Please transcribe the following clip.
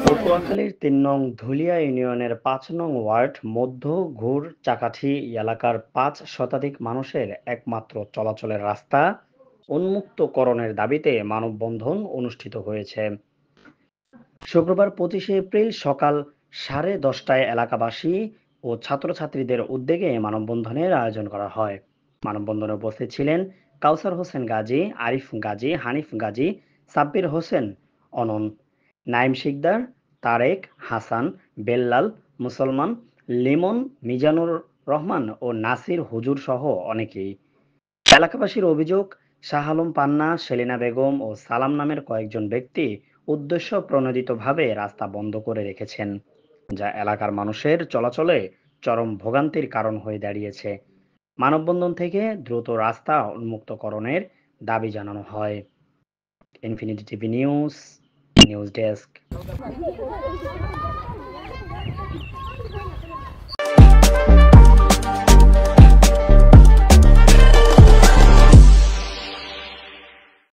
পটুয়াখালীর ৩ নং ধুলিয়া ইউনিয়নের ৫ নং ওয়ার্ড মধ্য ঘুর চাকাঠি এলাকার ৫ শতাধিক মানুষের একমাত্র চলাচলের রাস্তা উন্মুক্তকরণের দাবিতে মানববন্ধন অনুষ্ঠিত হয়েছে। শুক্রবার ২৫শে এপ্রিল সকাল ১০:৩০টায় এলাকাবাসী ও ছাত্রছাত্রীদের উদ্যোগে মানববন্ধনের আয়োজন করা হয়। মানববন্ধনে উপস্থিত ছিলেন কাউসার হোসেন গাজী, আরিফ গাজী, হানিফ গাজী, সাব্বির হোসেন অনন, নাইম শিকদার, তারেক, হাসান, বেল্লাল, মুসলমান, লিমন, মিজানুর রহমান ও নাসির হুজুর সহ অনেকেই। এলাকাবাসীর অভিযোগ, শাহ আলম পান্না, সেলিনা বেগম ও সালাম নামের কয়েকজন ব্যক্তি উদ্দেশ্যপ্রণোদিতভাবে রাস্তা বন্ধ করে রেখেছেন, যা এলাকার মানুষের চলাচলে চরম ভোগান্তির কারণ হয়ে দাঁড়িয়েছে। মানববন্ধন থেকে দ্রুত রাস্তা উন্মুক্তকরণের দাবি জানানো হয়। Infinity TV news, news desk.